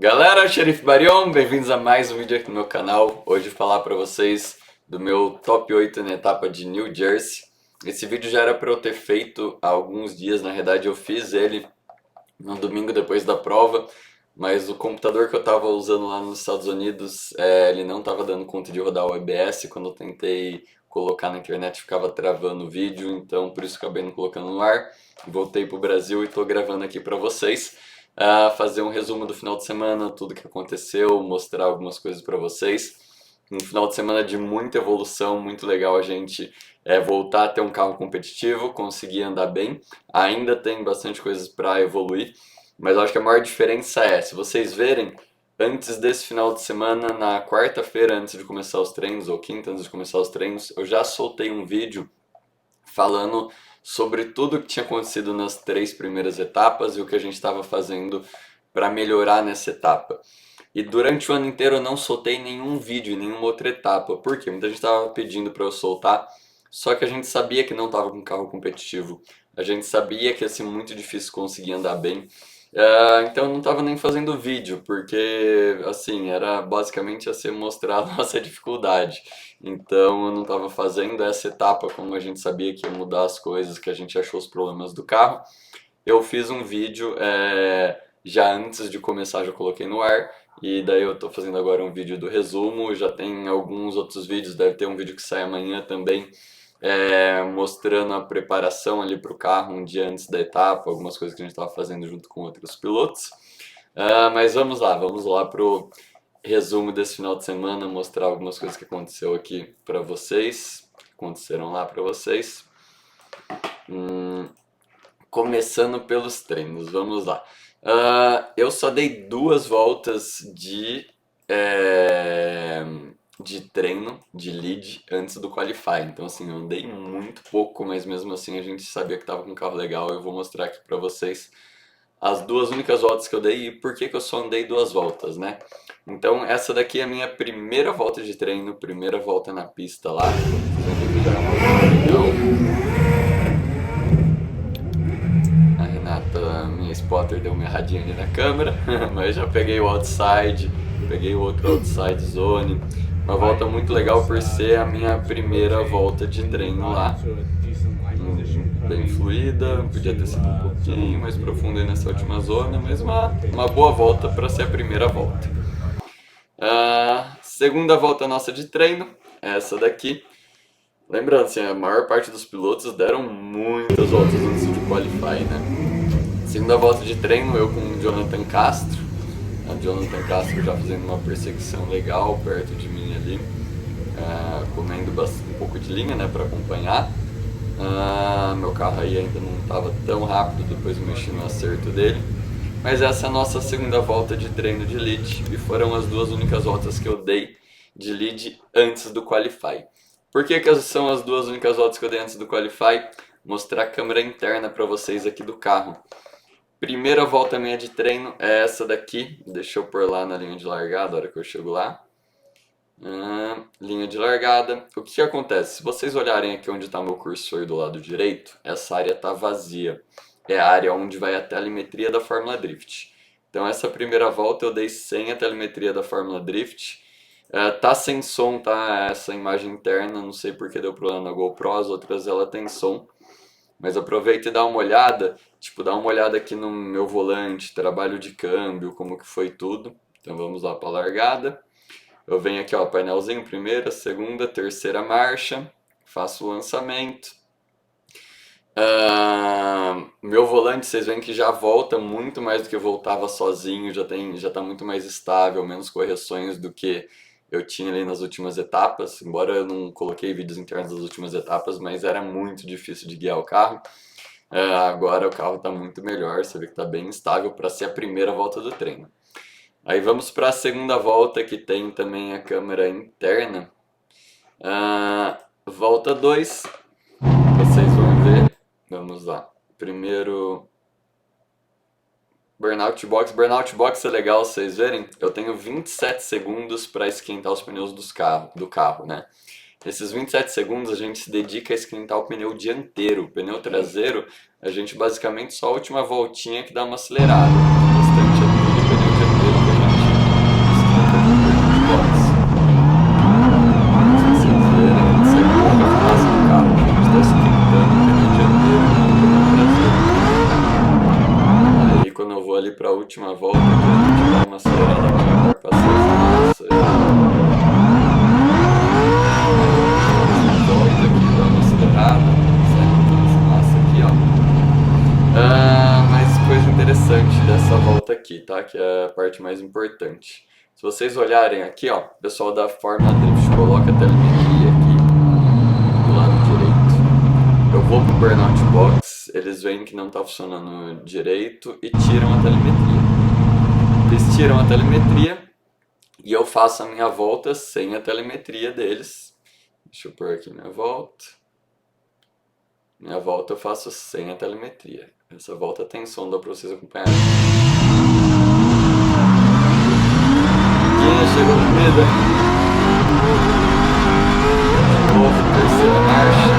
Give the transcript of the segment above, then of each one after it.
Galera, Xerife Barion, bem-vindos a mais um vídeo aqui no meu canal. Hoje vou falar para vocês do meu top 8 na etapa de New Jersey. Esse vídeo já era para eu ter feito há alguns dias, na verdade eu fiz ele no domingo depois da prova, mas o computador que eu estava usando lá nos Estados Unidos, ele não estava dando conta de rodar o OBS. Quando eu tentei colocar na internet ficava travando o vídeo, então por isso acabei não colocando no ar. Voltei pro Brasil e estou gravando aqui para vocês. Fazer um resumo do final de semana, tudo que aconteceu, mostrar algumas coisas para vocês. Um final de semana de muita evolução, muito legal a gente voltar a ter um carro competitivo, conseguir andar bem. Ainda tem bastante coisas para evoluir, mas eu acho que a maior diferença se vocês verem, antes desse final de semana, na quarta-feira, antes de começar os treinos, ou quinta antes de começar os treinos, eu já soltei um vídeo falando sobre tudo que tinha acontecido nas 3 primeiras etapas e o que a gente estava fazendo para melhorar nessa etapa. E durante o ano inteiro eu não soltei nenhum vídeo em nenhuma outra etapa, porque muita gente estava pedindo para eu soltar, só que a gente sabia que não estava com carro competitivo, a gente sabia que ia ser muito difícil conseguir andar bem. Então eu não estava nem fazendo vídeo, porque assim, era basicamente assim mostrar a nossa dificuldade. Então eu não estava fazendo essa etapa como a gente sabia que ia mudar as coisas, que a gente achou os problemas do carro. Eu fiz um vídeo já antes de começar, já coloquei no ar. E daí eu estou fazendo agora um vídeo do resumo, já tem alguns outros vídeos, deve ter um vídeo que sai amanhã também, mostrando a preparação ali para o carro um dia antes da etapa, algumas coisas que a gente estava fazendo junto com outros pilotos. Mas vamos lá pro resumo desse final de semana, mostrar algumas coisas que aconteceu aqui para vocês, aconteceram lá para vocês. Começando pelos treinos, vamos lá. Eu só dei 2 voltas de treino, de lead, antes do Qualify. Então, assim, eu andei muito pouco, mas mesmo assim a gente sabia que estava com um carro legal. Eu vou mostrar aqui para vocês as 2 únicas voltas que eu dei e por que eu só andei 2 voltas, né? Então, essa daqui é a minha primeira volta de treino, primeira volta na pista lá. A Renata, minha spotter, deu uma erradinha ali na câmera, mas já peguei o outside, peguei o outro outside zone. Uma volta muito legal por ser a minha primeira volta de treino lá. Bem fluida, podia ter sido um pouquinho mais profunda nessa última zona, mas uma boa volta para ser a primeira volta. Segunda volta nossa de treino, essa daqui. Lembrando, assim, a maior parte dos pilotos deram muitas voltas antes de qualify, né? Segunda volta de treino, eu com o Jonathan Castro. O Jonathan Castro já fazendo uma perseguição legal perto de mim ali, comendo um pouco de linha, né, para acompanhar. Meu carro aí ainda não estava tão rápido, depois mexi no acerto dele. Mas essa é a nossa segunda volta de treino de lead e foram as 2 únicas voltas que eu dei de lead antes do Qualify. Por que são as 2 únicas voltas que eu dei antes do Qualify? Mostrar a câmera interna para vocês aqui do carro. Primeira volta minha de treino é essa daqui, deixa eu pôr lá na linha de largada, a hora que eu chego lá. Linha de largada. O que acontece? Se vocês olharem aqui onde está meu cursor do lado direito, essa área está vazia. É a área onde vai a telemetria da Fórmula Drift. Então essa primeira volta eu dei sem a telemetria da Fórmula Drift. Tá sem som, tá? Essa imagem interna, não sei porque deu problema na GoPro, as outras ela tem som. Mas aproveita e dá uma olhada, tipo, dá uma olhada aqui no meu volante, trabalho de câmbio, como que foi tudo. Então vamos lá para a largada. Eu venho aqui, ó, painelzinho, primeira, segunda, terceira marcha, faço o lançamento. Meu volante, vocês veem que já volta muito mais do que eu voltava sozinho, já tá muito mais estável, menos correções do que eu tinha ali nas últimas etapas, embora eu não coloquei vídeos internos das últimas etapas, mas era muito difícil de guiar o carro. Agora o carro está muito melhor, você vê que está bem estável para ser a primeira volta do treino. Aí vamos para a segunda volta, que tem também a câmera interna. Volta 2, vocês vão ver. Vamos lá. Primeiro, Burnout Box. Burnout Box é legal vocês verem. Eu tenho 27 segundos para esquentar os pneus do carro, né? Nesses 27 segundos a gente se dedica a esquentar o pneu dianteiro. O pneu traseiro, a gente basicamente só a última voltinha que dá uma acelerada. O restante é tudo pneu dianteiro que a última volta, que eu tenho que dar uma acelerada maior para ser essa volta aqui, dá uma acelerada, sai toda essa massa aqui, ó. Mas coisa interessante dessa volta aqui, tá? Que é a parte mais importante. Se vocês olharem aqui, ó, o pessoal da Fórmula Drift coloca a telemetria aqui do lado direito. Eu vou pro Burnout Box, eles veem que não está funcionando direito e tiram a telemetria. Eles tiram a telemetria e eu faço a minha volta sem a telemetria deles. Deixa eu pôr aqui minha volta. Minha volta eu faço sem a telemetria. Essa volta tem som, dá pra vocês acompanharem. Quem chegou no medo aí? De novo, terceira marcha.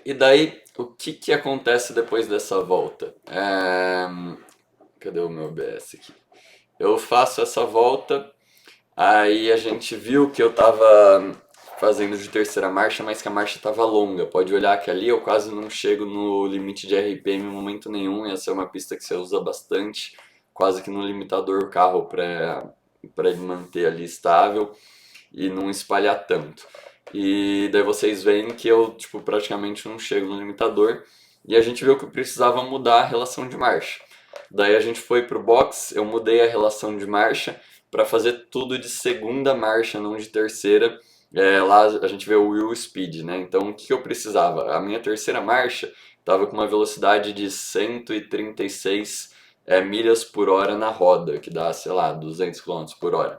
E daí, o que acontece depois dessa volta? Cadê o meu OBS aqui? Eu faço essa volta, aí a gente viu que eu tava fazendo de terceira marcha, mas que a marcha tava longa. Pode olhar que ali eu quase não chego no limite de RPM em momento nenhum. Essa é uma pista que você usa bastante, quase que no limitador o carro para ele manter ali estável e não espalhar tanto. E daí vocês veem que eu tipo, praticamente não chego no limitador. E a gente viu que eu precisava mudar a relação de marcha. Daí a gente foi pro box, eu mudei a relação de marcha para fazer tudo de segunda marcha, não de terceira. Lá a gente vê o wheel speed, né? Então o que eu precisava? A minha terceira marcha estava com uma velocidade de 136 milhas por hora na roda, que dá, sei lá, 200 km por hora.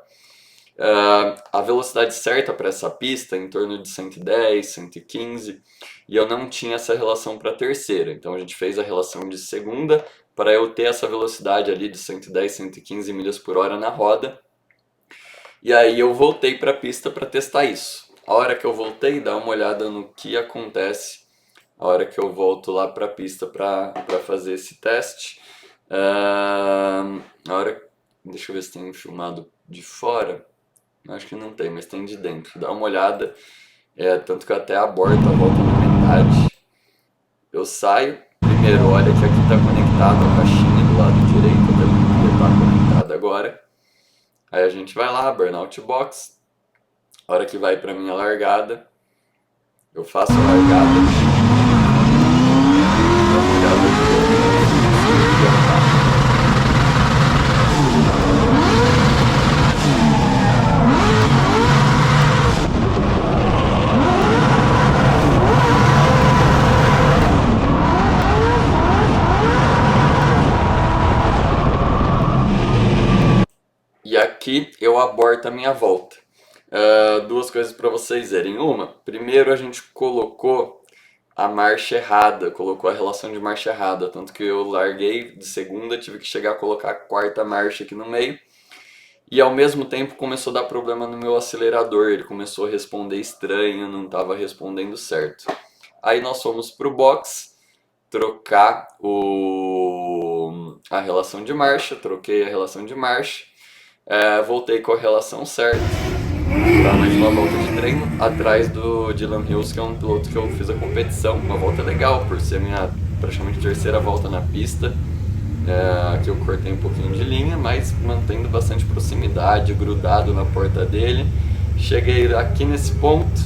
A velocidade certa para essa pista é em torno de 110, 115, e eu não tinha essa relação para a terceira, então a gente fez a relação de segunda para eu ter essa velocidade ali de 110, 115 milhas por hora na roda, e aí eu voltei para a pista para testar isso. A hora que eu voltei, dá uma olhada no que acontece a hora que eu volto lá para a pista para fazer esse teste. Deixa eu ver se tem filmado de fora. Acho que não tem, mas tem de dentro. Dá uma olhada. Tanto que eu até aborto a volta na metade. Eu saio. Primeiro, olha que aqui está conectado a caixinha do lado direito. Deve estar conectada agora. Aí a gente vai lá, Burnout Box. A hora que vai para minha largada, eu faço a largada. Dá uma olhada aqui. E aqui eu aborto a minha volta. Duas coisas para vocês verem. Uma, primeiro a gente colocou a marcha errada, colocou a relação de marcha errada, tanto que eu larguei de segunda, tive que chegar a colocar a quarta marcha aqui no meio. E ao mesmo tempo começou a dar problema no meu acelerador, ele começou a responder estranho, não estava respondendo certo. Aí nós fomos pro box trocar a relação de marcha, troquei a relação de marcha. Voltei com a relação certa para mais uma volta de treino atrás do Dylan Hills, que é um piloto que eu fiz a competição. Uma volta legal por ser minha praticamente terceira volta na pista. Aqui eu cortei um pouquinho de linha, mas mantendo bastante proximidade, grudado na porta dele. Cheguei aqui nesse ponto,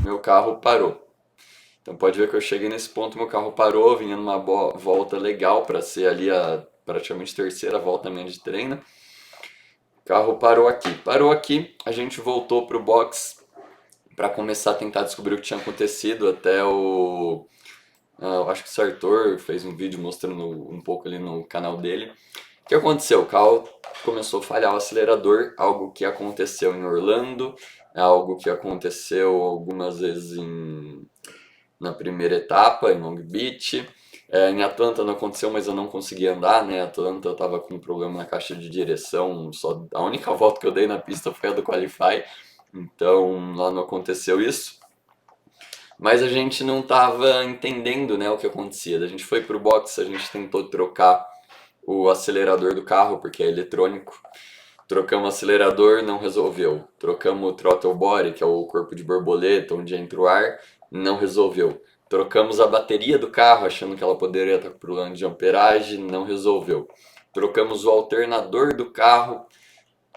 meu carro parou. Então pode ver que eu cheguei nesse ponto, meu carro parou, vinha numa volta legal para ser ali a praticamente terceira volta minha de treino. O carro parou aqui, a gente voltou pro box para começar a tentar descobrir o que tinha acontecido. Até eu acho que o Sartor fez um vídeo mostrando um pouco ali no canal dele. O que aconteceu? O carro começou a falhar o acelerador, algo que aconteceu em Orlando, algo que aconteceu algumas vezes na primeira etapa, em Long Beach. Em Atlanta não aconteceu, mas eu não consegui andar, né? Atlanta eu tava com um problema na caixa de direção, a única volta que eu dei na pista foi a do Qualify, então lá não aconteceu isso. mas a gente não estava entendendo, né, o que acontecia. A gente foi pro box, a gente tentou trocar o acelerador do carro, porque é eletrônico. Trocamos o acelerador, não resolveu. Trocamos o throttle body, que é o corpo de borboleta, onde entra o ar, não resolveu. Trocamos a bateria do carro, achando que ela poderia estar com problema de amperagem, não resolveu. Trocamos o alternador do carro,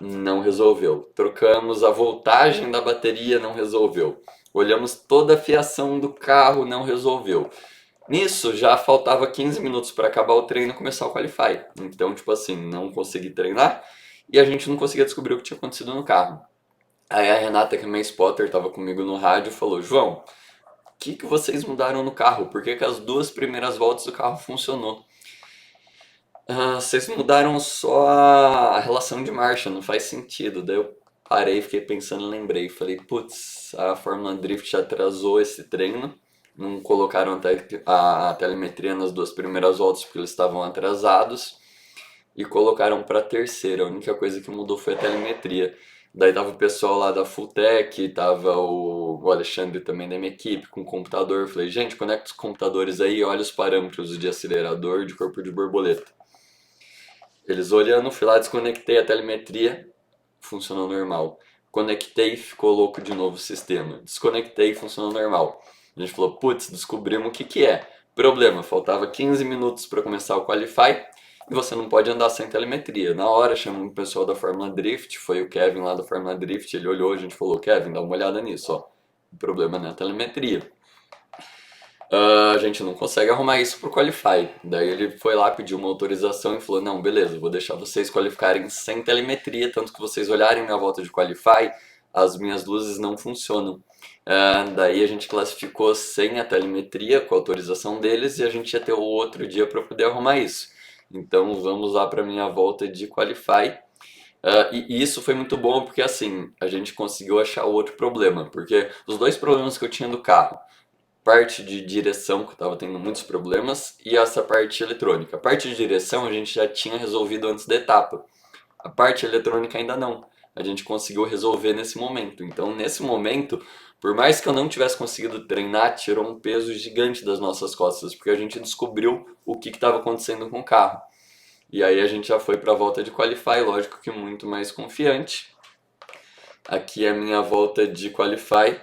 não resolveu. Trocamos a voltagem da bateria, não resolveu. Olhamos toda a fiação do carro, não resolveu. Nisso já faltava 15 minutos para acabar o treino e começar o qualify. Então, tipo assim, não consegui treinar e a gente não conseguia descobrir o que tinha acontecido no carro. Aí a Renata, que é minha spotter, estava comigo no rádio, falou: João, o que vocês mudaram no carro? Por que as duas primeiras voltas do carro funcionou? Vocês mudaram só a relação de marcha, não faz sentido. Daí eu parei, fiquei pensando, lembrei. Falei, putz, a Fórmula Drift atrasou esse treino. Não colocaram a telemetria nas duas primeiras voltas porque eles estavam atrasados. E colocaram para terceira. A única coisa que mudou foi a telemetria. Daí tava o pessoal lá da Fulltech, tava o Alexandre também da minha equipe com o computador. Falei, gente, conecta os computadores aí e olha os parâmetros de acelerador de corpo de borboleta. Eles olhando, fui lá, desconectei a telemetria, funcionou normal. Conectei, ficou louco de novo o sistema. Desconectei, funcionou normal. A gente falou, putz, descobrimos o que é. Problema, faltava 15 minutos para começar o Qualify e você não pode andar sem telemetria. Na hora, chamamos o pessoal da Fórmula Drift, foi o Kevin lá da Fórmula Drift, ele olhou, a gente falou, Kevin, dá uma olhada nisso, ó. O problema não é a telemetria. A gente não consegue arrumar isso pro Qualify. Daí ele foi lá, pediu uma autorização e falou, não, beleza, vou deixar vocês qualificarem sem telemetria, tanto que vocês olharem minha volta de Qualify, as minhas luzes não funcionam. Daí a gente classificou sem a telemetria, com a autorização deles, e a gente ia ter o outro dia para poder arrumar isso. Então vamos lá para minha volta de Qualify. E isso foi muito bom porque assim, a gente conseguiu achar o outro problema, porque os dois problemas que eu tinha do carro, parte de direção, que eu estava tendo muitos problemas, e essa parte eletrônica. A parte de direção a gente já tinha resolvido antes da etapa. A parte eletrônica ainda não. A gente conseguiu resolver nesse momento. Então, nesse momento, por mais que eu não tivesse conseguido treinar, tirou um peso gigante das nossas costas, porque a gente descobriu o que estava acontecendo com o carro. E aí a gente já foi para a volta de Qualify, lógico que muito mais confiante. Aqui é a minha volta de Qualify.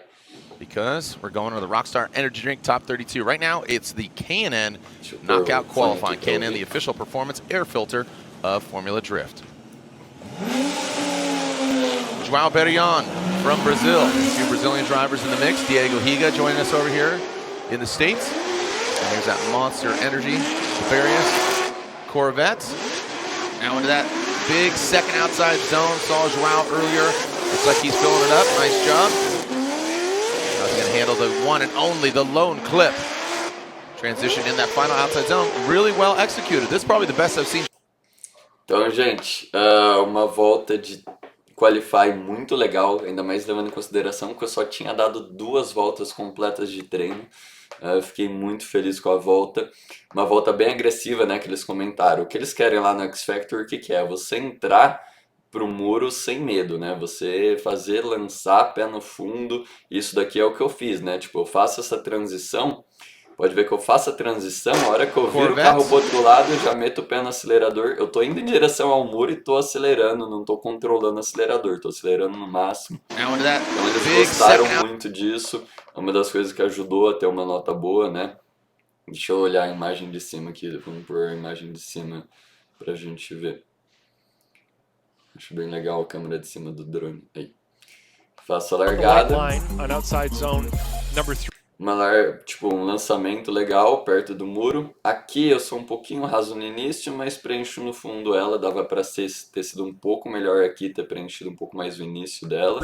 Because we're going to the Rockstar Energy Drink Top 32. Right now, it's the K&N Knockout Qualifying. K&N, the official performance air filter of Formula Drift. João Berrion from Brazil. A few Brazilian drivers in the mix. Diego Higa joining us over here in the States. And here's that Monster Energy, Various Corvette. Now into that big second outside zone. Saw João earlier. Looks like he's filling it up. Nice job. He's going to handle the one and only, the lone clip. Transition in that final outside zone. Really well executed. This is probably the best I've seen. Então, gente, uma volta de Qualify muito legal, ainda mais levando em consideração que eu só tinha dado 2 voltas completas de treino. Eu fiquei muito feliz com a volta. Uma volta bem agressiva, né, que eles comentaram. O que eles querem lá no X Factor, o que é? Você entrar pro muro sem medo, né? Você fazer, lançar pé no fundo. Isso daqui é o que eu fiz, né? Tipo, eu faço essa transição. Pode ver que eu faço a transição, a hora que eu viro o carro pro outro lado, eu já meto o pé no acelerador. Eu tô indo em direção ao muro e tô acelerando, não tô controlando o acelerador, tô acelerando no máximo. Então eles gostaram muito disso. É uma das coisas que ajudou a ter uma nota boa, né? Deixa eu olhar a imagem de cima aqui, vamos pôr a imagem de cima pra gente ver. Acho bem legal a câmera de cima do drone. Aí. Faço a largada. Tipo, um lançamento legal perto do muro. Aqui eu sou um pouquinho raso no início, mas preencho no fundo ela. Dava pra ter sido um pouco melhor aqui, ter preenchido um pouco mais o início dela.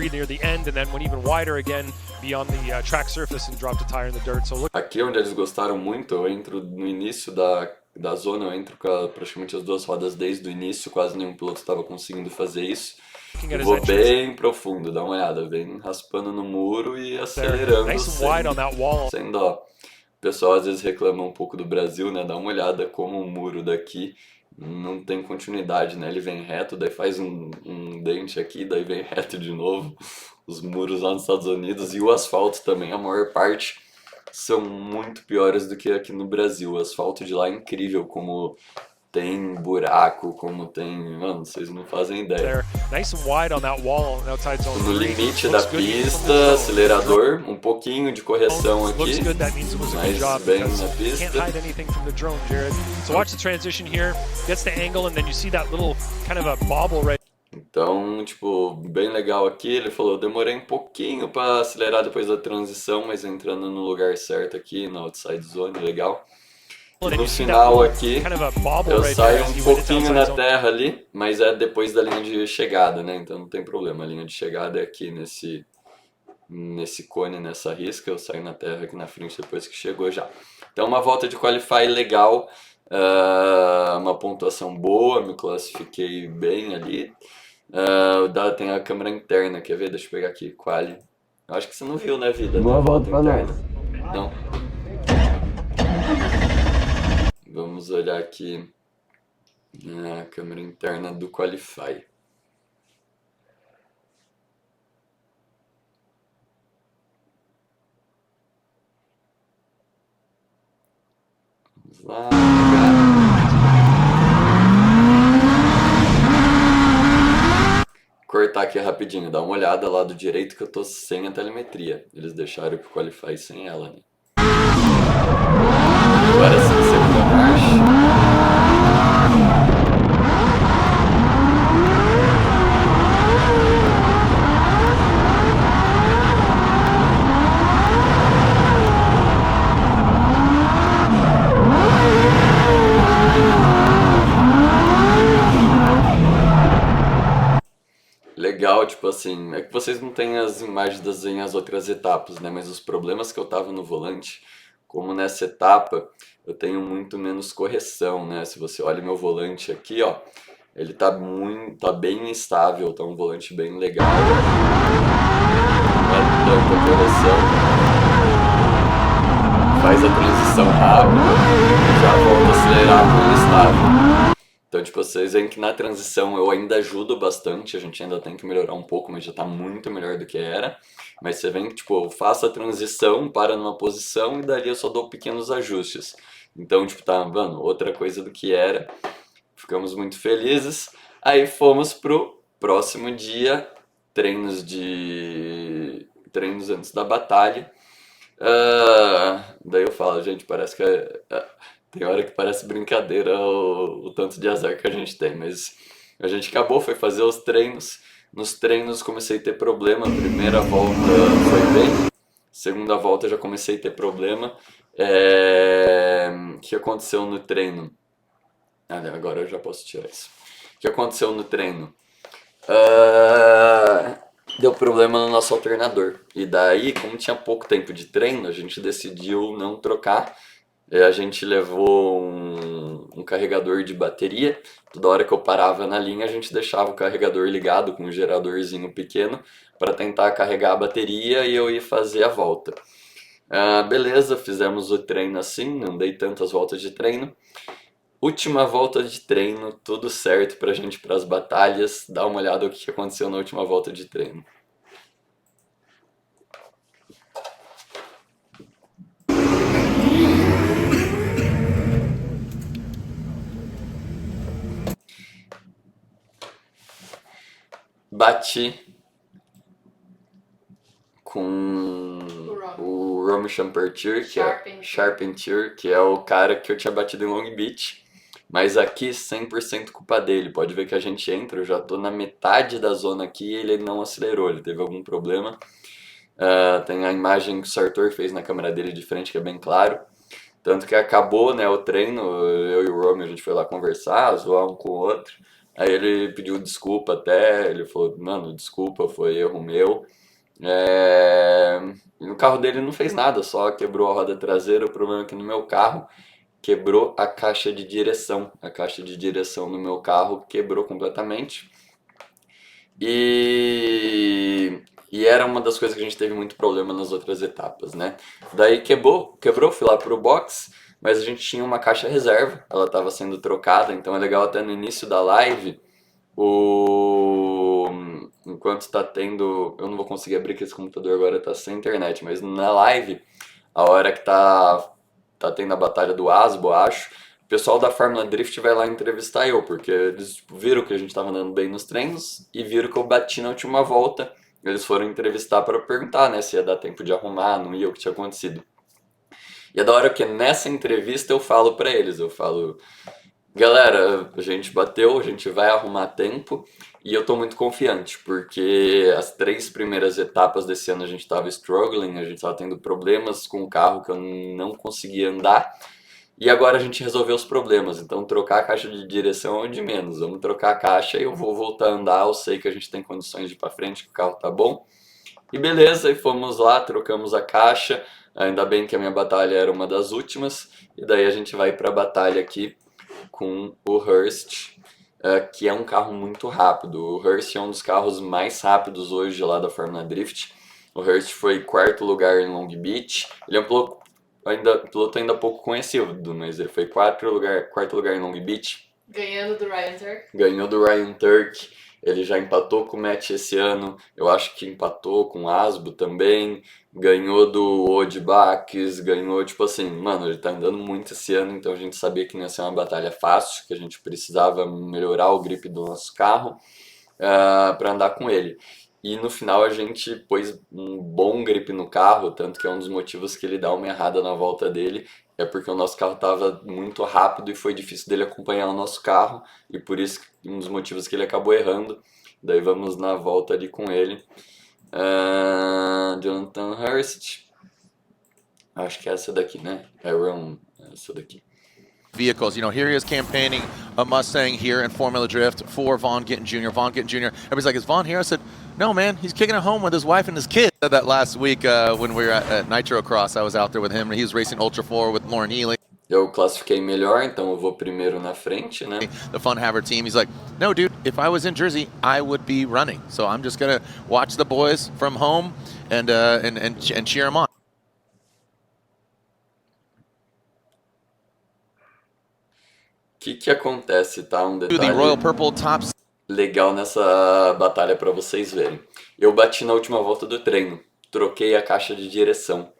Aqui onde eles gostaram muito, eu entro no início da zona, eu entro com praticamente as 2 rodas desde o início, quase nenhum piloto estava conseguindo fazer isso. Eu vou bem profundo, dá uma olhada, bem raspando no muro e acelerando sem dó. O pessoal às vezes reclama um pouco do Brasil, né? Dá uma olhada como o muro daqui não tem continuidade, né? Ele vem reto, daí faz um dente aqui, daí vem reto de novo. Os muros lá nos Estados Unidos e o asfalto também, a maior parte são muito piores do que aqui no Brasil. O asfalto de lá é incrível, como tem buraco, como tem... Mano, vocês não fazem ideia. Nice and wide on that wall on outside zone No 3. limite da pista, acelerador, um pouquinho de correção aqui, Looks good. That means it was a good mas job bem because na can't pista. hide anything from the drone, Jared. So watch the transition here. Gets the angle and then you see that little kind of a bobble right. Então, tipo, bem legal aqui. Ele falou, demorei um pouquinho para acelerar depois da transição, mas entrando no lugar certo aqui, na outside zone, legal. And No you see that final little aqui, kind of a bobble eu right there saio as um he went into pouquinho outside na zone. terra ali, mas é depois da linha de chegada, né? Então não tem problema. A linha de chegada é aqui nesse cone, nessa risca. Eu saio na terra aqui na frente depois que chegou já. Então uma volta de qualify legal, uma pontuação boa, me classifiquei bem ali. Tem a câmera interna, quer ver? Deixa eu pegar aqui, quali. Eu acho que você não viu, né, vida? Boa volta pra interna. nós. Não. Vamos olhar aqui na câmera interna do Qualify. Vamos lá, cortar aqui rapidinho, dá uma olhada lá do direito que eu tô sem a telemetria. Eles deixaram pro Qualify sem ela, né? Agora sim, segunda marcha. Legal, tipo assim, é que vocês não têm as imagens das outras etapas, né? Mas os problemas que eu tava no volante, como nessa etapa eu tenho muito menos correção, né? Se você olha meu volante aqui, ó, ele tá bem instável, tá um volante bem legal. Não é tanta correção. Faz a transição rápida e já volta a acelerar com ele estável. Então, tipo, vocês veem que na transição eu ainda ajudo bastante, a gente ainda tem que melhorar um pouco, mas já tá muito melhor do que era. Mas você vê que, tipo, eu faço a transição, para numa posição e dali eu só dou pequenos ajustes. Então, tipo, tá, mano, outra coisa do que era. Ficamos muito felizes. Aí fomos pro próximo dia, treinos antes da batalha. Daí eu falo, gente, parece que tem hora que parece brincadeira o tanto de azar que a gente tem, mas a gente acabou, foi fazer os treinos. Nos treinos comecei a ter problema, a primeira volta foi bem, segunda volta já comecei a ter problema. O que aconteceu no treino? Agora eu já posso tirar isso. O que aconteceu no treino? Deu problema no nosso alternador. E daí, como tinha pouco tempo de treino, a gente decidiu não trocar. A gente levou um carregador de bateria. Toda hora que eu parava na linha, a gente deixava o carregador ligado com um geradorzinho pequeno para tentar carregar a bateria e eu ia fazer a volta. Beleza, fizemos o treino assim, não dei tantas voltas de treino. Última volta de treino, tudo certo pra gente ir pras batalhas. Dá uma olhada no que aconteceu na última volta de treino. Bati com o Romy Charpentier, que é o cara que eu tinha batido em Long Beach. Mas aqui 100% culpa dele. Pode ver que a gente entra, eu já tô na metade da zona aqui e ele não acelerou, ele teve algum problema. Tem a imagem que o Sartor fez na câmera dele de frente, que é bem claro. Tanto que acabou, né, o treino, eu e o Romy, a gente foi lá conversar, zoar um com o outro. Aí ele pediu desculpa até, ele falou, mano, desculpa, foi erro meu. No carro dele não fez nada, só quebrou a roda traseira. O problema é que no meu carro quebrou a caixa de direção. A caixa de direção no meu carro quebrou completamente. E era uma das coisas que a gente teve muito problema nas outras etapas, né? Daí quebrou, fui lá pro box, mas a gente tinha uma caixa reserva, ela estava sendo trocada, então é legal até no início da live, enquanto está tendo, eu não vou conseguir abrir que esse computador agora está sem internet, mas na live a hora que tá tendo a batalha do Asbo, acho, o pessoal da Fórmula Drift vai lá entrevistar eu, porque eles viram que a gente tava andando bem nos treinos e viram que eu bati na última volta. Eles foram entrevistar para perguntar, né, se ia dar tempo de arrumar, não ia, o que tinha acontecido. E é da hora que nessa entrevista eu falo pra eles, eu falo, galera, a gente bateu, a gente vai arrumar tempo e eu tô muito confiante, porque as 3 primeiras etapas desse ano a gente tava struggling, a gente tava tendo problemas com o carro que eu não conseguia andar. E agora a gente resolveu os problemas, então trocar a caixa de direção é o de menos. Vamos trocar a caixa e eu vou voltar a andar, eu sei que a gente tem condições de ir pra frente, que o carro tá bom. E beleza, e fomos lá, trocamos a caixa. Ainda bem que a minha batalha era uma das últimas. E daí a gente vai para a batalha aqui com o Hurst, que é um carro muito rápido. O Hurst é um dos carros mais rápidos hoje lá da Fórmula Drift. O Hurst foi 4º lugar em Long Beach. Ele é um piloto ainda pouco conhecido, mas ele foi 4º lugar em Long Beach. Ganhando do Ryan Turk. Ganhou do Ryan Turk. Ele já empatou com o Matt esse ano, eu acho que empatou com o Asbo também, ganhou do Odi Bakes, ganhou, tipo assim, mano, ele tá andando muito esse ano, então a gente sabia que não ia ser uma batalha fácil, que a gente precisava melhorar o grip do nosso carro para andar com ele. E no final a gente pôs um bom grip no carro, tanto que é um dos motivos que ele dá uma errada na volta dele, é porque o nosso carro estava muito rápido e foi difícil dele acompanhar o nosso carro, e por isso um dos motivos que ele acabou errando. Daí vamos na volta ali com ele. Jonathan Hurst, acho que é essa daqui, né? Essa daqui. Vehicles. You know, here he is campaigning a Mustang here in Formula Drift for Vaughn Gittin Jr. Vaughn Gittin Jr. Everybody's like, is Vaughn here? I said, no, man, he's kicking it home with his wife and his kid. I said that last week when we were at Nitro Cross. I was out there with him, and he was racing Ultra 4 with Lauren Healy. Eu classifiquei melhor, então eu vou primeiro na frente, né? The Fun Haver team. He's like, no, dude, if I was in Jersey, I would be running. So I'm just going to watch the boys from home and cheer them on. O que acontece, tá? Um The detalhe Royal Purple tops. legal nessa batalha para vocês verem. Eu bati na última volta do treino, troquei a caixa de direção.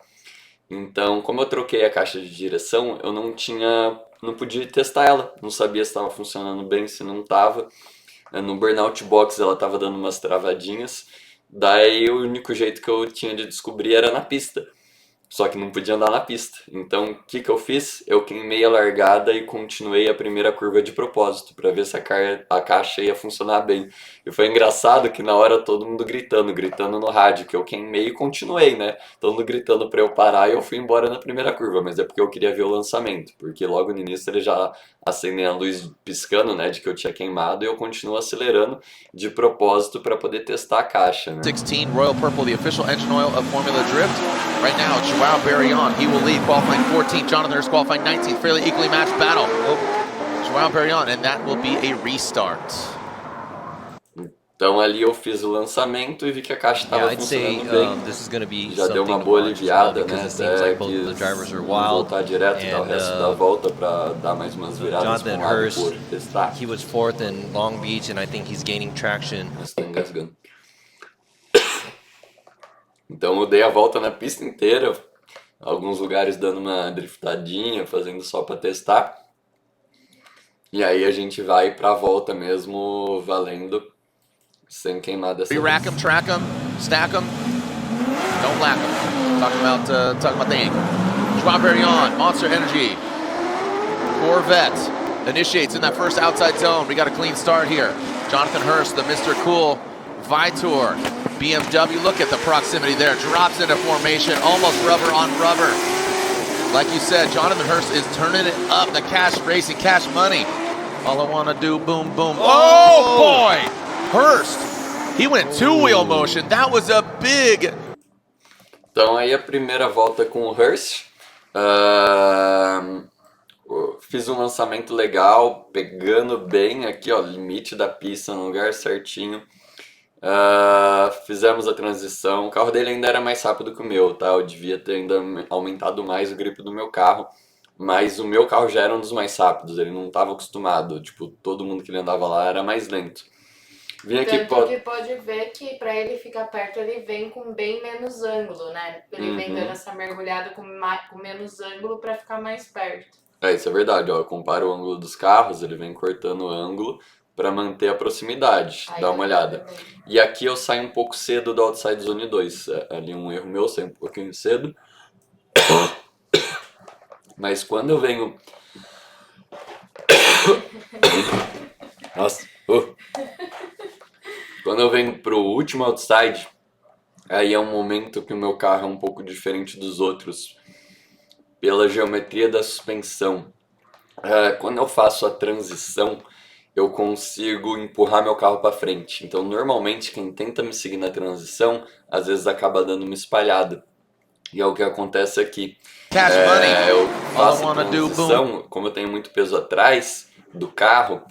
Então, como eu troquei a caixa de direção, eu não podia testar ela, não sabia se estava funcionando bem, se não estava. No Burnout Box ela estava dando umas travadinhas, daí o único jeito que eu tinha de descobrir era na pista. Só que não podia andar na pista. Então, o que eu fiz? Eu queimei a largada e continuei a primeira curva de propósito, para ver se a caixa ia funcionar bem. E foi engraçado que na hora todo mundo gritando no rádio, que eu queimei e continuei, né? Todo mundo gritando para eu parar e eu fui embora na primeira curva, mas é porque eu queria ver o lançamento, porque logo no início ele já acendeu a luz piscando, né, de que eu tinha queimado, e eu continuo acelerando de propósito para poder testar a caixa, né? 16 Royal Purple, the official engine oil of Formula Drift. Right now, Joao Barrion, he will lead, qualifying 14th. Jonathan Hurst qualifying 19th. Fairly equally matched battle. Joao Barrion, and that will be a restart. Então ali eu fiz o lançamento e vi que a caixa estava funcionando bem. This is going to be Já deu uma boa aliviada, né? Até que voltar direto ao resto da volta para dar mais umas viradas Jonathan com o lado Hurst, por testar. he was 4th in Long Beach, and I think he's gaining traction. Mas tô engasgando. Então eu dei a volta na pista inteira, alguns lugares dando uma driftadinha, fazendo só para testar. E aí a gente vai pra volta mesmo, valendo, sem queimar dessa vez. Rack 'em, track 'em, stack 'em. Don't lack 'em. Talking about the angle. Joao Barrion, Monster Energy. Corvette initiates in that first outside zone. We got a clean start here. Jonathan Hurst, the Mr. Cool Vitor. BMW, look at the proximity there. Drops into formation, almost rubber on rubber. Like you said, Jonathan Hurst is turning it up. The cash racing, cash money. All I want to do, boom, boom. Oh, boy! Hurst, he went two-wheel motion. That was a big... Então aí a primeira volta com o Hurst. Fiz um lançamento legal, pegando bem aqui, ó, limite da pista, no lugar certinho. Fizemos a transição. O carro dele ainda era mais rápido que o meu, tá? Eu devia ter ainda aumentado mais o grip do meu carro, mas o meu carro já era um dos mais rápidos, ele não estava acostumado, tipo, todo mundo que ele andava lá era mais lento. Vim aqui, Tanto que pode ver que pra ele ficar perto, ele vem com bem menos ângulo, né? Ele vem dando essa mergulhada com menos ângulo pra ficar mais perto. Isso é verdade, ó. Eu comparo o ângulo dos carros, ele vem cortando o ângulo pra manter a proximidade. Aí Dá uma eu olhada. também. E aqui eu saio um pouco cedo do Outside Zone 2. Ali um erro meu, saio um pouquinho cedo. Mas quando eu venho... Nossa. Quando eu venho pro último Outside, aí é um momento que o meu carro é um pouco diferente dos outros. Pela geometria da suspensão. Quando eu faço a transição, eu consigo empurrar meu carro para frente. Então, normalmente, quem tenta me seguir na transição, às vezes acaba dando uma espalhada. E é o que acontece aqui. Cash money. Eu All I faço wanna do, transição, como eu tenho muito peso atrás do carro,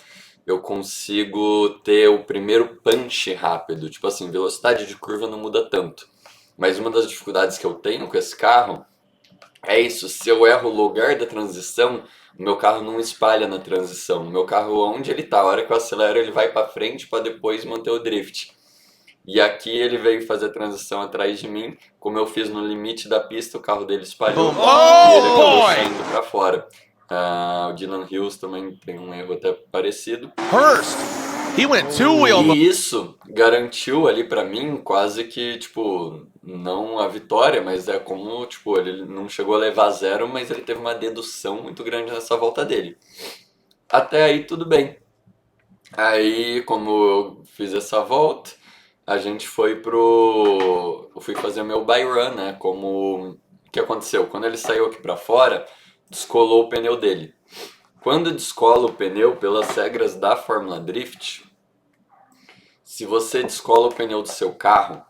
eu consigo ter o primeiro punch rápido. Tipo assim, velocidade de curva não muda tanto. Mas uma das dificuldades que eu tenho com esse carro é isso, se eu erro o lugar da transição, o meu carro não espalha na transição. O meu carro, onde ele tá, a hora que eu acelero, ele vai para frente para depois manter o drift. E aqui ele veio fazer a transição atrás de mim, como eu fiz no limite da pista, o carro dele espalhou Boom. e ele acabou Oh, boy! saindo para fora. O Dylan Hills também tem um erro até parecido. Hurst. He went two-wheel. E isso garantiu ali pra mim quase que, tipo, não a vitória, mas é como, tipo, ele não chegou a levar zero, mas ele teve uma dedução muito grande nessa volta dele. Até aí tudo bem. Aí, como eu fiz essa volta, a gente foi pro... Eu fui fazer o meu buy run, né? Como... O que aconteceu? Quando ele saiu aqui pra fora, descolou o pneu dele. Quando descola o pneu, pelas regras da Fórmula Drift, se você descola o pneu do seu carro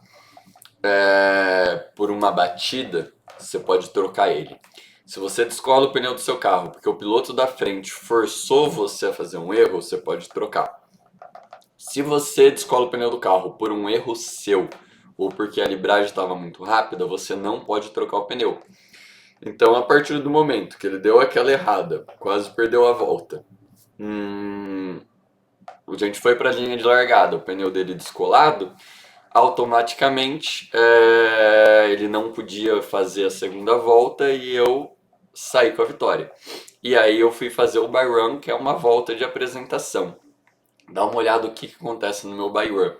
por uma batida, você pode trocar ele. Se você descola o pneu do seu carro porque o piloto da frente forçou você a fazer um erro, você pode trocar. Se você descola o pneu do carro por um erro seu ou porque a libragem estava muito rápida, você não pode trocar o pneu. Então, a partir do momento que ele deu aquela errada, quase perdeu a volta, a gente foi para a linha de largada, o pneu dele descolado, automaticamente ele não podia fazer a segunda volta e eu saí com a vitória. E aí eu fui fazer o buy run, que é uma volta de apresentação. Dá uma olhada no que acontece no meu buy run,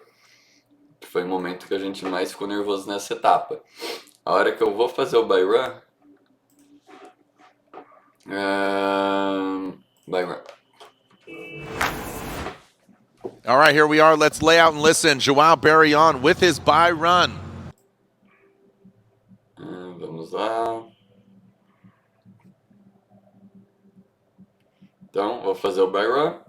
que foi o momento que a gente mais ficou nervoso nessa etapa. A hora que eu vou fazer o buy run... buy run. All right, here we are. Let's lay out and listen. Joao Barrion with his buy run. Vamos lá. Então, vou fazer o buy run.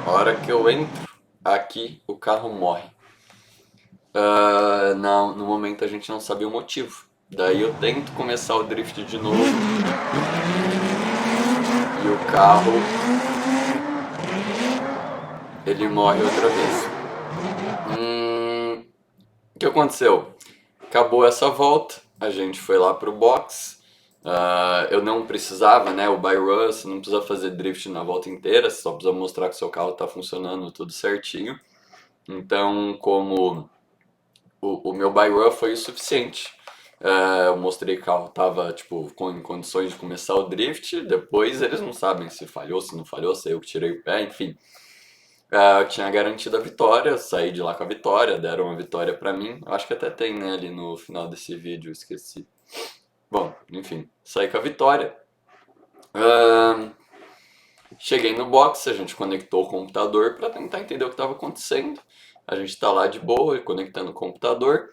A hora que eu entro aqui, o carro morre. No momento a gente não sabia o motivo. Daí eu tento começar o drift de novo. E o carro... ele morre outra vez. O que aconteceu? Acabou essa volta, a gente foi lá pro box. Eu não precisava, né? O buy run, você não precisa fazer drift na volta inteira, você só precisa mostrar que o seu carro está funcionando tudo certinho. Então, como o meu buy run foi o suficiente, eu mostrei que o carro estava tipo, em condições de começar o drift. Depois eles não sabem se falhou, se não falhou, se eu que tirei o pé, enfim. Eu tinha garantido a vitória, saí de lá com a vitória, deram a vitória pra mim. Eu acho que até tem, né, ali no final desse vídeo, esqueci. Bom, enfim, saí com a vitória. Cheguei no box, a gente conectou o computador pra tentar entender o que estava acontecendo. A gente tá lá de boa, conectando o computador.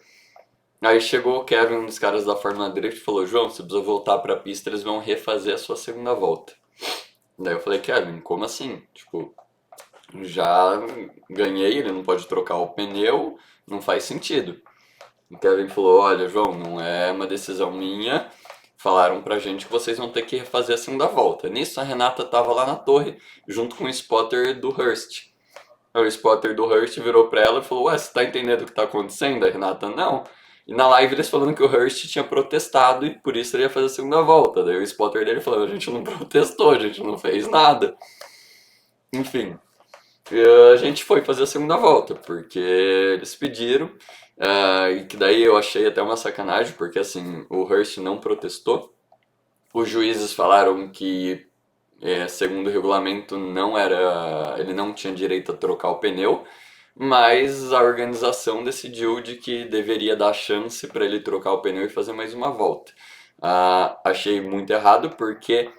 Aí chegou o Kevin, um dos caras da Fórmula Drift, e falou: João, você precisa voltar pra pista, eles vão refazer a sua segunda volta. Daí eu falei: Kevin, como assim? Tipo... já ganhei, ele não pode trocar o pneu, não faz sentido. O Kevin falou: olha, João, não é uma decisão minha, falaram pra gente que vocês vão ter que refazer a segunda volta. Nisso a Renata tava lá na torre, junto com o spotter do Hurst. Aí o spotter do Hurst virou pra ela e falou: ué, você tá entendendo o que tá acontecendo? A Renata, não. E na live eles falando que o Hurst tinha protestado e por isso ele ia fazer a segunda volta. Daí o spotter dele falou: a gente não protestou, a gente não fez nada. Enfim, a gente foi fazer a segunda volta, porque eles pediram. E que daí eu achei até uma sacanagem, porque assim, o Hurst não protestou. Os juízes falaram que, segundo o regulamento, ele não tinha direito a trocar o pneu, mas a organização decidiu de que deveria dar chance para ele trocar o pneu e fazer mais uma volta. Achei muito errado, porque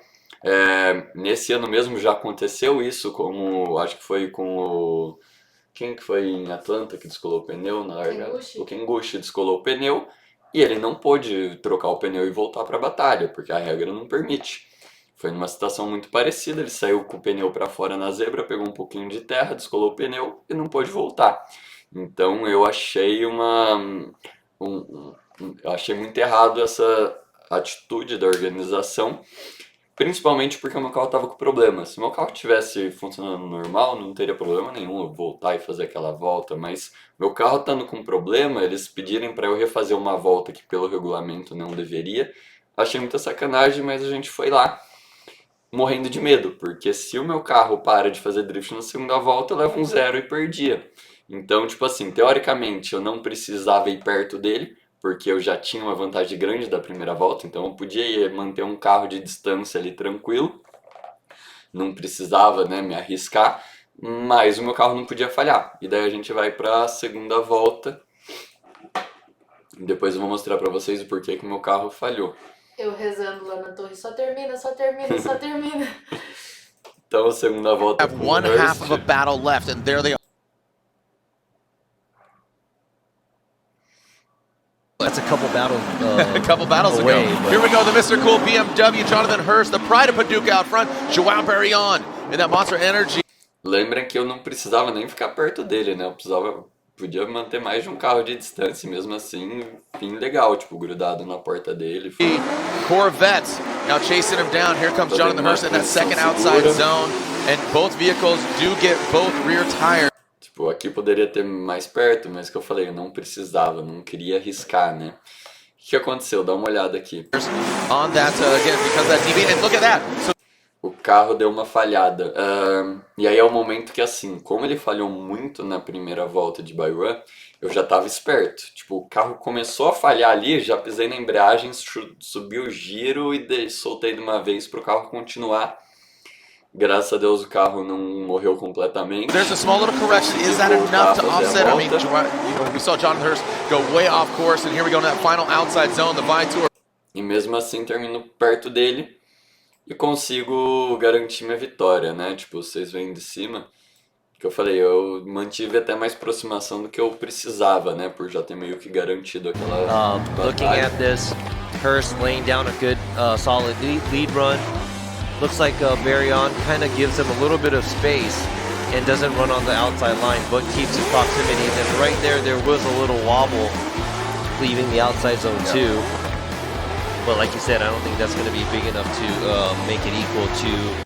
nesse ano mesmo já aconteceu isso, como acho que foi com o... Quem que foi em Atlanta que descolou o pneu na largada? Kenguchi. O Kenguchi descolou o pneu e ele não pôde trocar o pneu e voltar para a batalha, porque a regra não permite. Foi numa situação muito parecida, ele saiu com o pneu para fora na zebra, pegou um pouquinho de terra, descolou o pneu e não pôde voltar. Então eu achei eu achei muito errado essa atitude da organização, principalmente porque o meu carro estava com problema. Se o meu carro tivesse funcionando normal, não teria problema nenhum eu voltar e fazer aquela volta, mas meu carro estando com problema, eles pedirem para eu refazer uma volta que pelo regulamento não deveria. Achei muita sacanagem, mas a gente foi lá morrendo de medo, porque se o meu carro para de fazer drift na segunda volta, eu levo um zero e perdia. Então, tipo assim, teoricamente eu não precisava ir perto dele, porque eu já tinha uma vantagem grande da primeira volta, então eu podia manter um carro de distância ali tranquilo, não precisava, né, me arriscar, mas o meu carro não podia falhar. E daí a gente vai para a segunda volta, depois eu vou mostrar para vocês o porquê que o meu carro falhou. Eu rezando lá na torre, só termina, só termina, só termina. Então a segunda volta Have com o one half of a Hurst. battle left, and there they are. That's a couple battles. A couple battles away, ago. but- Here we go, the Mr. Cool BMW, Jonathan Hurst, the pride of Paducah out front, Joao Barrion in that Monster Energy. Lembrem que eu não precisava nem ficar perto dele, né? Podia manter mais de um carro de distância, mesmo assim, fim legal, tipo, grudado na porta dele. Corvette now chasing him down. Here comes Jonathan Hurst in that second outside zone, and both vehicles do get both rear tires. Tipo, aqui poderia ter mais perto, mas que eu falei, eu não precisava, não queria arriscar, né? O que aconteceu? Dá uma olhada aqui. On that again because of that DB, and look at that. So O carro deu uma falhada. E aí é o momento que, assim, como ele falhou muito na primeira volta de Byron, eu já tava esperto. Tipo, o carro começou a falhar ali, já pisei na embreagem, subi o giro e soltei de uma vez pro carro continuar. Graças a Deus o carro não morreu completamente. there's a small little correction. Is that enough to offset? I mean, we saw Jonathan Hurst go way off course, and here we go in that final outside zone, the Vitor. E mesmo assim termino perto dele e consigo garantir minha vitória, né? Tipo, vocês veem de cima, que eu falei, eu mantive até mais aproximação do que eu precisava, né? Por já ter meio que garantido aquela Looking batalha. at this, Hurst laying down a good, solid lead run. Looks like Barrion kind of gives him a little bit of space and doesn't run on the outside line, but keeps his proximity. And then right there was a little wobble leaving the outside zone too. But like you said, I don't think that's going to be big enough to make it equal to.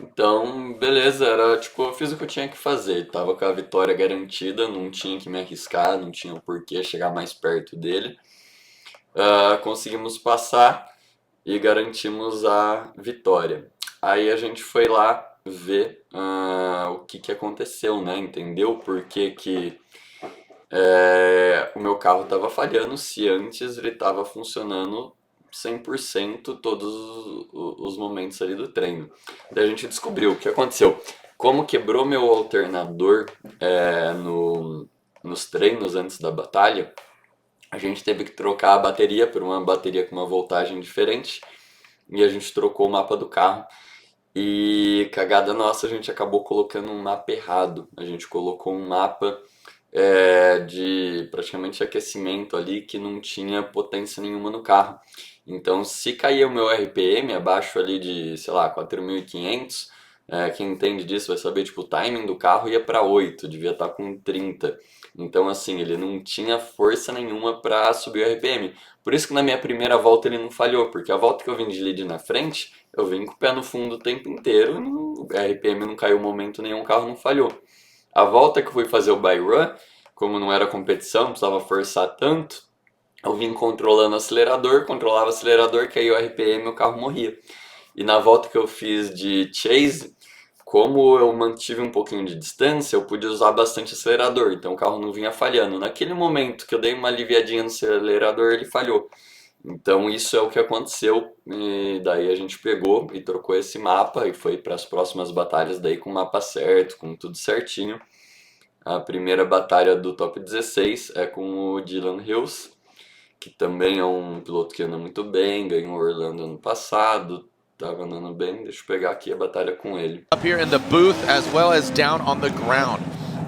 Então, beleza, era tipo, eu fiz o que eu tinha que fazer. Tava com a vitória garantida, não tinha que me arriscar, não tinha por que chegar mais perto dele. Conseguimos passar e garantimos a vitória. Aí a gente foi lá ver o que aconteceu, né? Entendeu por que o meu carro estava falhando se antes ele estava funcionando 100% todos os momentos ali do treino. Daí a gente descobriu o que aconteceu. Como quebrou meu alternador nos treinos antes da batalha, a gente teve que trocar a bateria por uma bateria com uma voltagem diferente e a gente trocou o mapa do carro. E cagada nossa, a gente acabou colocando um mapa errado. A gente colocou um mapa de praticamente aquecimento ali que não tinha potência nenhuma no carro. Então, se cair o meu RPM abaixo ali de, sei lá, 4.500, quem entende disso vai saber, tipo, o timing do carro ia para 8, devia estar com 30. Então, assim, ele não tinha força nenhuma para subir o RPM. Por isso que na minha primeira volta ele não falhou, porque a volta que eu vim de lead na frente, eu vim com o pé no fundo o tempo inteiro, o RPM não caiu momento nenhum, o carro não falhou. A volta que eu fui fazer o by run, como não era competição, não precisava forçar tanto, eu vim controlando o acelerador, controlava o acelerador, que aí o RPM e o carro morria. E na volta que eu fiz de chase, como eu mantive um pouquinho de distância, eu pude usar bastante acelerador, então o carro não vinha falhando. Naquele momento que eu dei uma aliviadinha no acelerador, ele falhou. Então isso é o que aconteceu, e daí a gente pegou e trocou esse mapa e foi para as próximas batalhas daí com o mapa certo, com tudo certinho. A primeira batalha do top 16 é com o Dylan Hills, que também é um piloto que anda muito bem, ganhou Orlando ano passado, tava andando bem. Deixa eu pegar aqui a batalha com ele. Up here in the booth as well as down on the ground.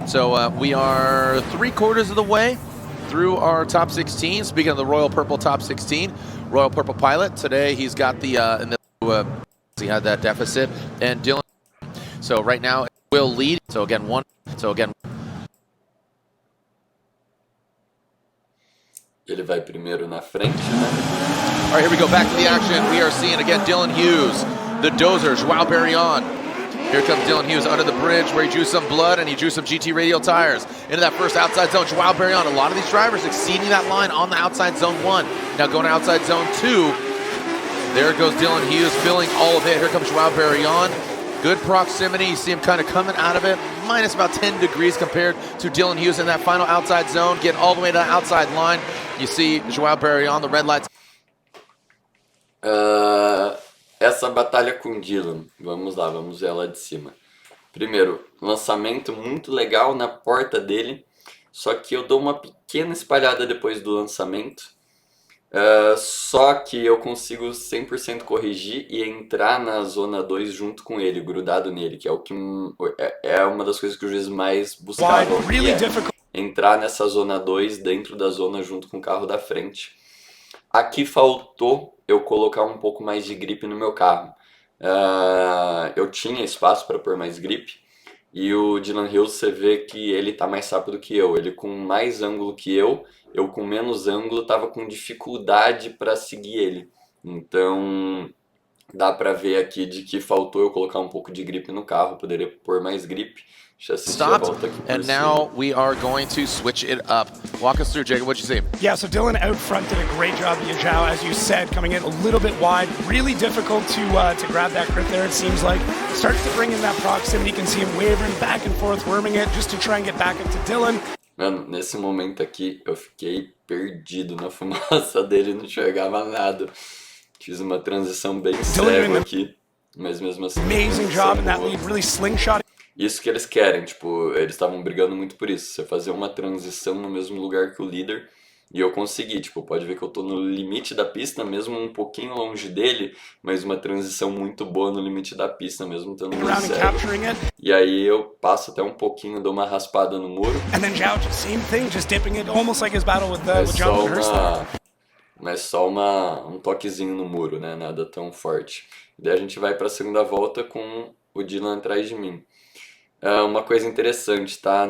So we are 3/4 of the way through our top 16. Speaking of the Royal Purple top 16, Royal Purple pilot today, he's got the he had that deficit, and Dylan. So right now will lead. So again Ele vai primeiro na frente, né? All right, here we go, back to the action. We are seeing again Dylan Hughes, the dozer, Joao Barrion. Here comes Dylan Hughes under the bridge where he drew some blood and he drew some GT radial tires. Into that first outside zone, Joao Barrion. A lot of these drivers exceeding that line on the outside zone 1. Now going to outside zone 2. There goes Dylan Hughes filling all of it. Here comes Joao Barrion. Good proximity. You see him kind of coming out of it. Minus about 10 degrees compared to Dylan Hughes in that final outside zone. Getting all the way to the outside line. You see Joao Barrion, the red lights. Essa batalha com Dylan, vamos lá, vamos ver ela de cima. Primeiro, lançamento muito legal na porta dele, só que eu dou uma pequena espalhada depois do lançamento, só que eu consigo 100% corrigir e entrar na zona 2 junto com ele, grudado nele, que é o que é uma das coisas que o juiz mais buscava, entrar nessa zona 2 dentro da zona junto com o carro da frente. Aqui faltou eu colocar um pouco mais de grip no meu carro. Eu tinha espaço para pôr mais grip, e o Dylan Hills, você vê que ele tá mais rápido que eu. Ele com mais ângulo que eu com menos ângulo tava com dificuldade para seguir ele. Então dá para ver aqui de que faltou eu colocar um pouco de grip no carro, poderia pôr mais grip. Stopped, and now we are going to switch it up. Walk us through, Jacob, what'd you see? Yeah, so Dylan out front did a great job. Yajao, as you said, coming in a little bit wide, really difficult to grab that grip there, it seems like. Starts to bring in that proximity, you can see him wavering back and forth, worming it, just to try and get back up to Dylan. Mano, nesse momento aqui, eu fiquei perdido na fumaça dele, não enxergava nada. Fiz uma transição bem cego aqui, mas mesmo assim... Amazing job in that lead, really slingshot. Isso que eles querem, tipo, eles estavam brigando muito por isso, você fazer uma transição no mesmo lugar que o líder, e eu consegui, tipo, pode ver que eu tô no limite da pista, mesmo um pouquinho longe dele, mas uma transição muito boa no limite da pista, mesmo estando no cego. E aí eu passo até um pouquinho, dou uma raspada no muro. Mas só um toquezinho no muro, né, nada tão forte. Daí a gente vai pra segunda volta com o Dylan atrás de mim. Uma coisa interessante, tá?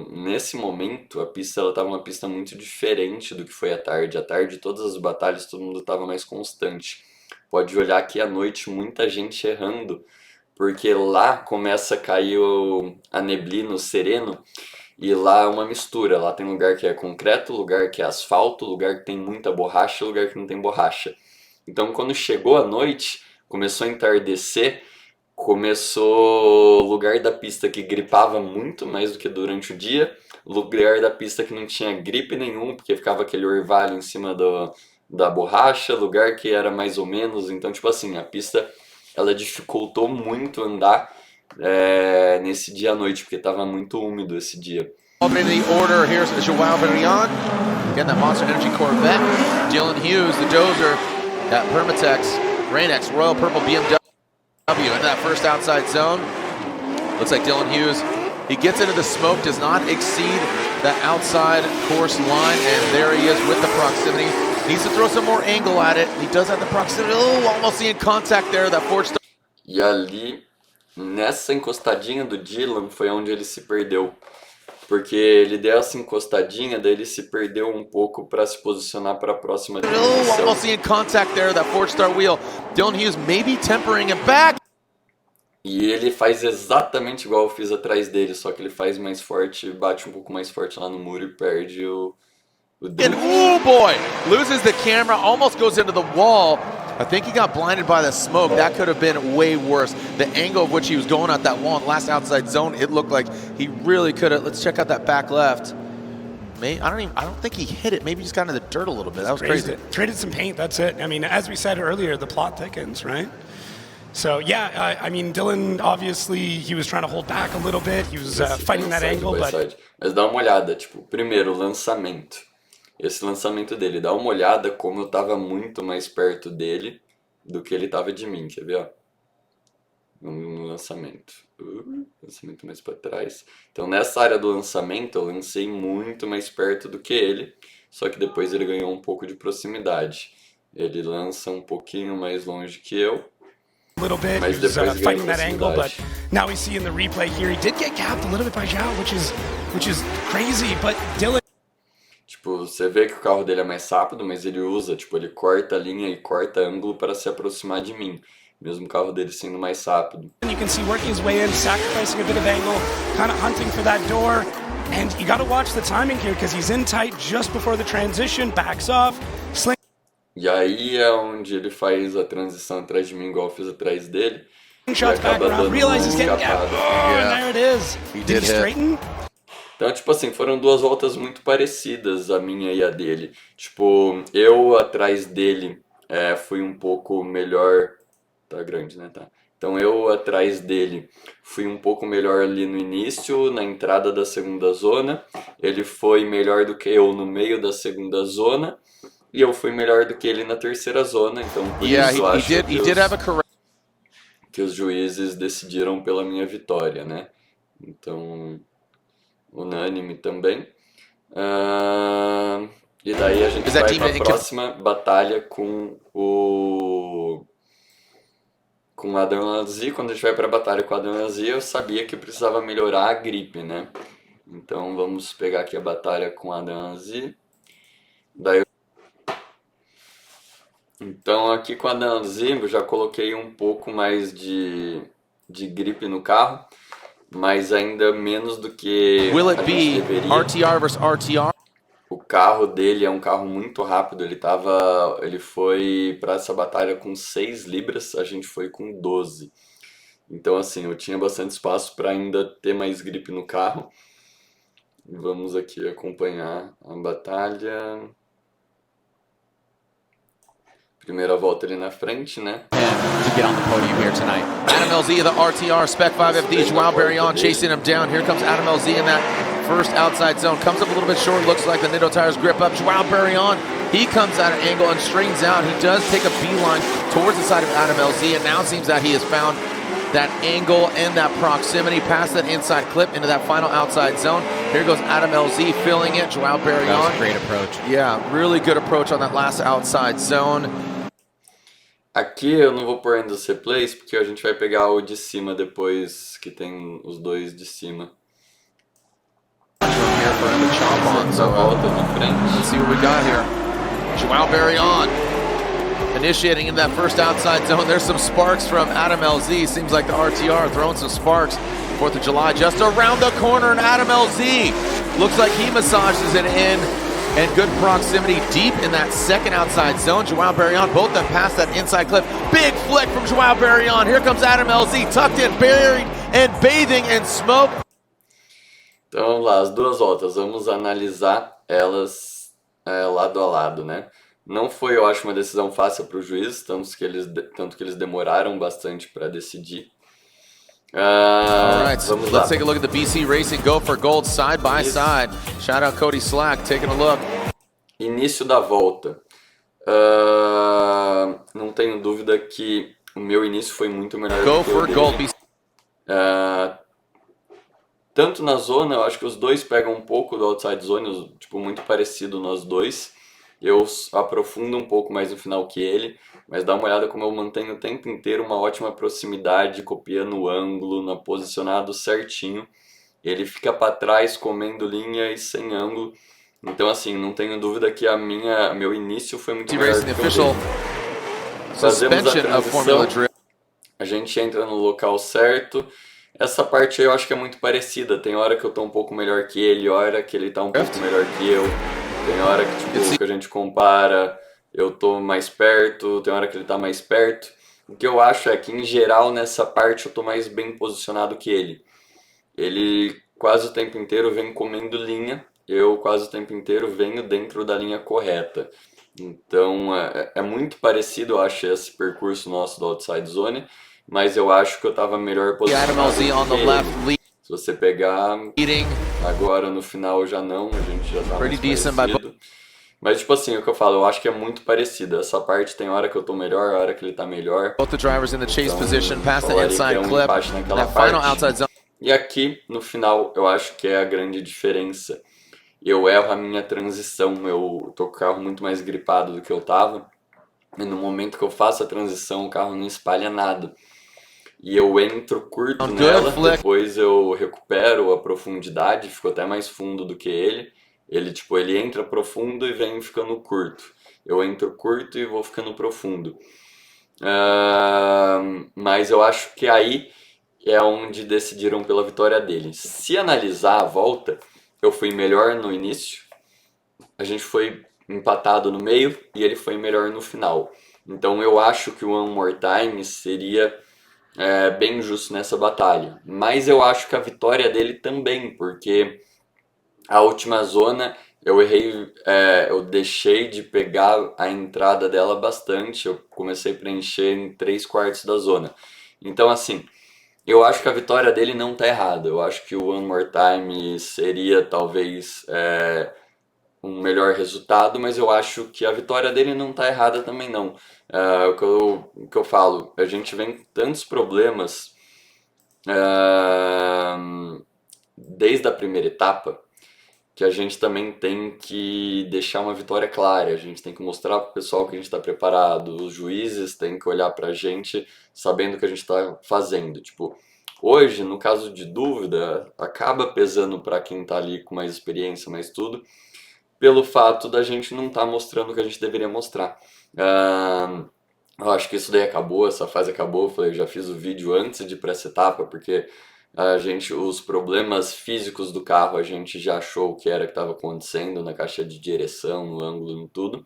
Nesse momento, a pista estava uma pista muito diferente do que foi à tarde. À tarde, todas as batalhas, todo mundo estava mais constante. Pode olhar aqui à noite, muita gente errando, porque lá começa a cair a neblina, o sereno, e lá é uma mistura. Lá tem lugar que é concreto, lugar que é asfalto, lugar que tem muita borracha, lugar que não tem borracha. Então, quando chegou a noite, começou a entardecer, começou lugar da pista que gripava muito mais do que durante o dia, lugar da pista que não tinha gripe nenhum, porque ficava aquele orvalho em cima da borracha, lugar que era mais ou menos. Então, tipo assim, a pista ela dificultou muito andar nesse dia à noite, porque estava muito úmido esse dia. The order, here's Joao Barrion, again that Monster Energy Corvette, Dylan Hughes, the dozer, that Permatex, Rain-X, Royal Purple BMW. In that first outside zone, looks like Dylan Hughes, he gets into the smoke, does not exceed that outside course line, and there he is with the proximity. Needs to throw some more angle at it. He does have the proximity. Oh, almost seeing contact there, that Ford Star. E ali, nessa encostadinha do Dylan, foi onde ele se perdeu. Porque ele deu essa encostadinha, daí ele se perdeu um pouco para se posicionar para a próxima transição. Almost seeing contact there, that Ford Star wheel. Dylan Hughes maybe tempering him back. E ele faz exatamente igual eu fiz atrás dele, só que ele faz mais forte, bate um pouco mais forte lá no muro e perde o And drift. oh boy, loses the camera, almost goes into the wall. I think he got blinded by the smoke. That could have been way worse. The angle of which he was going at that wall in the last outside zone, it looked like he really could have. Let's check out that back left. I don't think he hit it. Maybe he just got into the dirt a little bit. That was crazy. Traded some paint, that's it. I mean, as we said earlier, the plot thickens, right? So yeah, I mean, Dylan, obviously, he was trying to hold back a little bit. He was fighting that Side angle, by but side. Mas dá uma olhada, tipo, primeiro, o lançamento. Esse lançamento dele, dá uma olhada como eu tava muito mais perto dele do que ele tava de mim, quer ver, ó? No lançamento. Lançamento mais pra trás. Então nessa área do lançamento eu lancei muito mais perto do que ele, só que depois ele ganhou um pouco de proximidade. Ele lança um pouquinho mais longe que eu, little bit. mas He was depois ganha fighting that angle, but proximidade. now we see in the replay here, he did get capped a little bit by Zhao, which is crazy, but Dylan. Tipo, você vê que o carro dele é mais rápido, mas ele usa, tipo, ele corta a linha e corta ângulo para se aproximar de mim, mesmo o carro dele sendo mais rápido. You can see working his way in, sacrificing a bit of angle, kind of hunting for that door. And you got to watch the timing here because he's in tight just before the transition, backs off, slings E aí é onde ele faz a transição atrás de mim, igual eu fiz atrás dele, e shots back acaba around, dando realizes uma getting gapped. escapada. Oh, Yeah. and there it is. He Did did he hit. straighten? Então, tipo assim, foram duas voltas muito parecidas, a minha e a dele. Tipo, eu atrás dele fui um pouco melhor. Tá grande, né? Tá. Então eu atrás dele fui um pouco melhor ali no início, na entrada da segunda zona. Ele foi melhor do que eu no meio da segunda zona. E eu fui melhor do que ele na terceira zona. Então por Yeah, isso eu acho he did have a correct. que os juízes decidiram pela minha vitória, né? Então, unânime também. E daí a gente Is that vai team para a in- próxima batalha com o Adam Lanzi. Quando a gente vai para a batalha com o Adam Lanzi, eu sabia que precisava melhorar a gripe, né? Então vamos pegar aqui a batalha com o Adam Lanzi. Então aqui com a Danzi eu já coloquei um pouco mais de gripe no carro, mas ainda menos do que Will a it gente be deveria. RTR versus RTR? O carro dele é um carro muito rápido, ele foi para essa batalha com 6 libras, a gente foi com 12. Então assim, eu tinha bastante espaço para ainda ter mais gripe no carro. Vamos aqui acompanhar a batalha. Primeira volta ali na frente, né? To get on the podium here tonight. Adam LZ, the RTR, Spec 5FD, Joao Barrion chasing him down. Here comes Adam LZ in that first outside zone. Comes up a little bit short, looks like the Nitto tires grip up. Joao Barrion, he comes at an angle and straightens out. He does take a beeline towards the side of Adam LZ, and now it seems that he has found that angle and that proximity past that inside clip into that final outside zone. Here goes Adam LZ filling it. Joao Barrion. That was a great approach. Yeah, really good approach on that last outside zone. Aqui eu não vou pôr ainda os replays, porque a gente vai pegar o de cima depois, que tem os dois de cima. Here for him to chomp on, so A volta na let's frente. see what we got here. Joao Barrion initiating in that first outside zone. There's some sparks from Adam LZ. Seems like the RTR throwing some sparks. 4th of July just around the corner, and Adam LZ looks like he massages it in. And good proximity deep in that second outside zone. Joao Barrion, both them past that inside cliff. Big flick from Joao Barrion. Here comes Adam LZ, tucked in, buried, and bathing in smoke. Então vamos lá, as duas voltas, vamos analisar elas lado a lado, né? Não foi, eu acho, uma decisão fácil para o juiz, tanto que eles demoraram bastante para decidir. All right, so Vamos lá. let's take a look at the BC Racing Go for Gold side by Yes. side. Shout out Cody Slack, taking a look. Início da volta. Não tenho dúvida que o meu início foi muito melhor Go do que o for dele. Gold, BC. Tanto na zona, eu acho que os dois pegam um pouco do outside zone, tipo, muito parecido nós dois. Eu aprofundo um pouco mais no final que ele, mas dá uma olhada como eu mantenho o tempo inteiro uma ótima proximidade, copiando o ângulo, posicionado certinho. Ele fica para trás comendo linha e sem ângulo. Então assim, não tenho dúvida que meu início foi muito melhor Racing do que o official dele. Fazemos a suspension of Formula transição. Drift. a gente entra no local certo. Essa parte aí eu acho que é muito parecida. Tem hora que eu tô um pouco melhor que ele, hora que ele tá um pouco melhor que eu. Tem hora que, tipo, que a gente compara, eu tô mais perto, tem hora que ele tá mais perto. O que eu acho é que, em geral, nessa parte eu tô mais bem posicionado que ele. Ele quase o tempo inteiro vem comendo linha, eu quase o tempo inteiro venho dentro da linha correta. Então é muito parecido, eu acho, esse percurso nosso do Outside Zone, mas eu acho que eu estava melhor Adam posicionado LZ on que the ele. left, Se você pegar leading. agora no final já não, a gente já tá Pretty mais decent by parecido. Mas tipo assim, o que eu falo, eu acho que é muito parecido. Essa parte tem hora que eu tô melhor, hora que ele tá melhor. Both the drivers in the chase Então, position, past the falaria que inside é um clip. empate naquela That final parte. outside zone. E aqui, no final, eu acho que é a grande diferença. Eu erro a minha transição, eu tô com o carro muito mais gripado do que eu tava. E no momento que eu faço a transição, o carro não espalha nada. E eu entro curto Good nela, flick. depois eu recupero a profundidade, fico até mais fundo do que ele. Ele entra profundo e vem ficando curto. Eu entro curto e vou ficando profundo. Mas eu acho que aí é onde decidiram pela vitória dele. Se analisar a volta, eu fui melhor no início, a gente foi empatado no meio e ele foi melhor no final. Então eu acho que o One More Time seria bem justo nessa batalha. Mas eu acho que a vitória dele também, porque a última zona eu errei, eu deixei de pegar a entrada dela bastante, eu comecei a preencher em 3/4 da zona. Então assim, eu acho que a vitória dele não tá errada. Eu acho que o One More Time seria talvez um melhor resultado, mas eu acho que a vitória dele não tá errada também não. O que eu falo, a gente vem com tantos problemas desde a primeira etapa que a gente também tem que deixar uma vitória clara, a gente tem que mostrar para o pessoal que a gente está preparado, os juízes têm que olhar para a gente sabendo o que a gente está fazendo. Tipo, hoje, no caso de dúvida, acaba pesando para quem está ali com mais experiência, mais tudo, pelo fato da gente não estar mostrando o que a gente deveria mostrar. Eu acho que isso daí acabou, essa fase acabou, eu já fiz o vídeo antes de ir para essa etapa, porque os problemas físicos do carro a gente já achou o que era que estava acontecendo na caixa de direção, no ângulo, em tudo.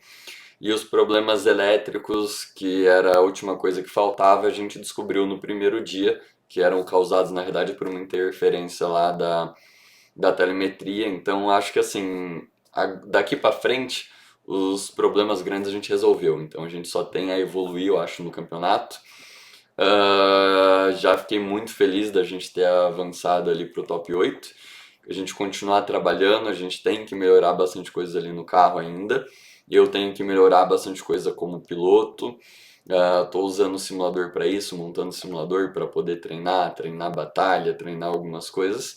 E os problemas elétricos, que era a última coisa que faltava, a gente descobriu no primeiro dia, que eram causados na verdade por uma interferência lá da telemetria. Então acho que assim, daqui para frente os problemas grandes a gente resolveu. Então a gente só tem a evoluir, eu acho, no campeonato. Já fiquei muito feliz da gente ter avançado ali pro top 8. A gente continuar trabalhando, a gente tem que melhorar bastante coisa ali no carro ainda. Eu tenho que melhorar bastante coisa como piloto. Tô usando o simulador para isso, montando o simulador para poder treinar batalha, treinar algumas coisas.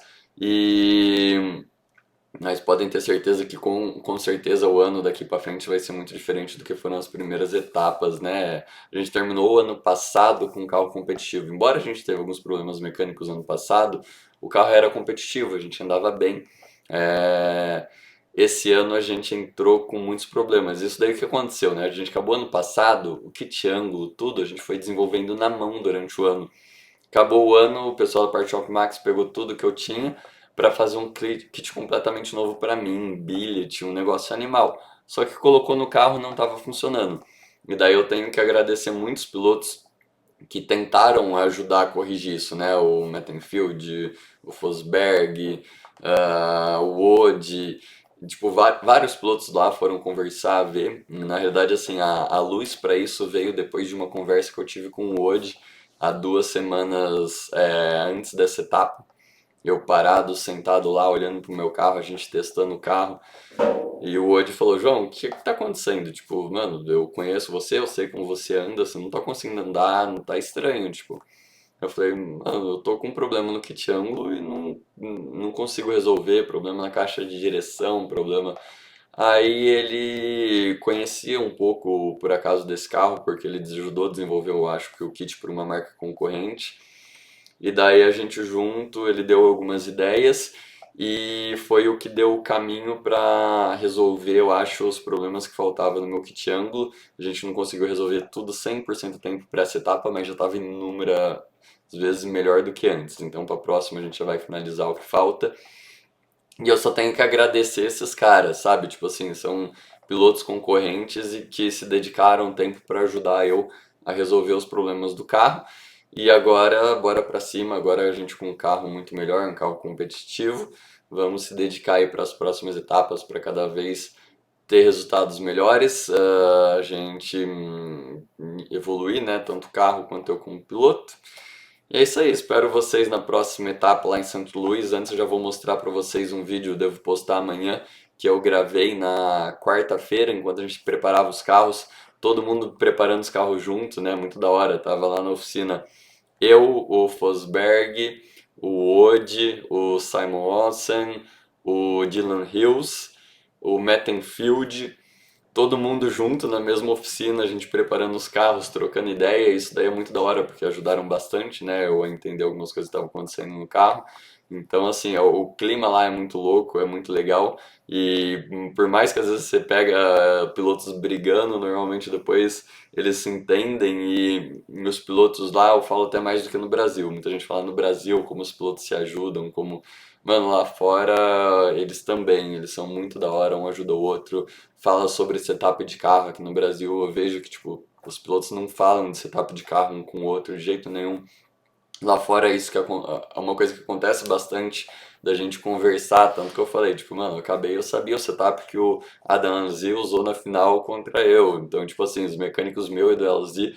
Mas podem ter certeza que com certeza o ano daqui para frente vai ser muito diferente do que foram as primeiras etapas, né? A gente terminou o ano passado com um carro competitivo. Embora a gente teve alguns problemas mecânicos ano passado, o carro era competitivo, a gente andava bem. Esse ano a gente entrou com muitos problemas. Isso daí que aconteceu, né? A gente acabou ano passado, o kit ângulo, tudo, a gente foi desenvolvendo na mão durante o ano. Acabou o ano, o pessoal da Part Shop Max pegou tudo que eu tinha para fazer um kit completamente novo para mim, billet, um negócio animal. Só que colocou no carro e não estava funcionando. E daí eu tenho que agradecer muitos pilotos que tentaram ajudar a corrigir isso, né? O Mattenfield, o Fosberg, o Wood, tipo, vários pilotos lá foram conversar, ver. Na realidade, assim, a luz para isso veio depois de uma conversa que eu tive com o Wood há 2 semanas antes dessa etapa. Eu parado, sentado lá, olhando pro meu carro, a gente testando o carro. E o Woody falou, João, o que tá acontecendo? Tipo, mano, eu conheço você, eu sei como você anda, você não tá conseguindo andar, não tá estranho, tipo. Eu falei, mano, eu tô com um problema no kit ângulo e não consigo resolver, problema na caixa de direção, problema... Aí ele conhecia um pouco, por acaso, desse carro, porque ele ajudou a desenvolver, eu acho, que o kit para uma marca concorrente. E daí a gente junto, ele deu algumas ideias e foi o que deu o caminho para resolver, eu acho, os problemas que faltavam no meu kit ângulo. A gente não conseguiu resolver tudo 100% do tempo para essa etapa, mas já estava em número às vezes melhor do que antes. Então, para a próxima a gente já vai finalizar o que falta. E eu só tenho que agradecer esses caras, sabe? Tipo assim, são pilotos concorrentes e que se dedicaram tempo para ajudar eu a resolver os problemas do carro. E agora, bora pra cima, agora a gente com um carro muito melhor, um carro competitivo. Vamos se dedicar aí para as próximas etapas para cada vez ter resultados melhores, a gente evoluir, né? Tanto o carro quanto eu como piloto. E é isso aí, espero vocês na próxima etapa lá em Santo Luís. Antes eu já vou mostrar para vocês um vídeo, devo postar amanhã, que eu gravei na quarta-feira, enquanto a gente preparava os carros, todo mundo preparando os carros junto, né? Muito da hora, tava lá na oficina eu, o Fosberg, o Ode, o Simon Olsen, o Dylan Hills, o Mattenfield, todo mundo junto na mesma oficina, a gente preparando os carros, trocando ideia. Isso daí é muito da hora, porque ajudaram bastante, né, eu a entender algumas coisas que estavam acontecendo no carro. Então, assim, o clima lá é muito louco, é muito legal. E por mais que às vezes você pega pilotos brigando, normalmente depois eles se entendem. E os pilotos lá, eu falo até mais do que no Brasil. Muita gente fala no Brasil como os pilotos se ajudam, como... Mano, lá fora eles também, eles são muito da hora, um ajuda o outro. Fala sobre setup de carro. Aqui no Brasil eu vejo que, tipo, os pilotos não falam de setup de carro um com o outro de jeito nenhum. Lá fora é isso que é uma coisa que acontece bastante, da gente conversar, tanto que eu falei, tipo, mano, eu sabia o setup que o Adam LZ usou na final contra eu. Então, tipo assim, os mecânicos meu e do LZ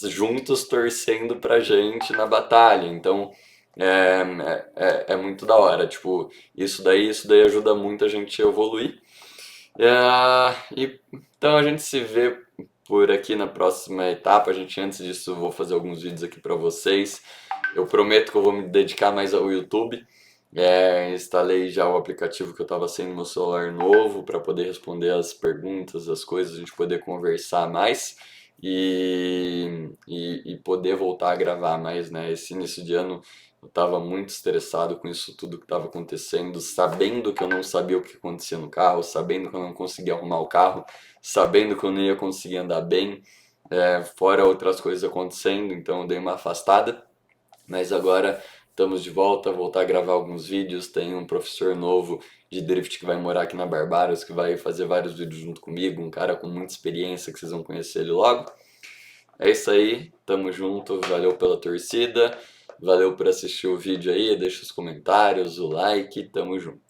juntos torcendo pra gente na batalha. Então, é muito da hora, tipo, isso daí ajuda muito a gente a evoluir. Então a gente se vê por aqui na próxima etapa. Antes disso, vou fazer alguns vídeos aqui pra vocês. Eu prometo que eu vou me dedicar mais ao YouTube. Instalei já o aplicativo que eu estava sem no meu celular novo para poder responder as perguntas, as coisas, a gente poder conversar mais e poder voltar a gravar mais, né? Esse início de ano eu estava muito estressado com isso tudo que estava acontecendo, sabendo que eu não sabia o que acontecia no carro, sabendo que eu não conseguia arrumar o carro, sabendo que eu não ia conseguir andar bem, fora outras coisas acontecendo, então eu dei uma afastada. Mas agora estamos de volta, voltar a gravar alguns vídeos. Tem um professor novo de drift que vai morar aqui na Barbaros, que vai fazer vários vídeos junto comigo, um cara com muita experiência que vocês vão conhecer ele logo. É isso aí, tamo junto, valeu pela torcida, valeu por assistir o vídeo aí, deixa os comentários, o like, tamo junto.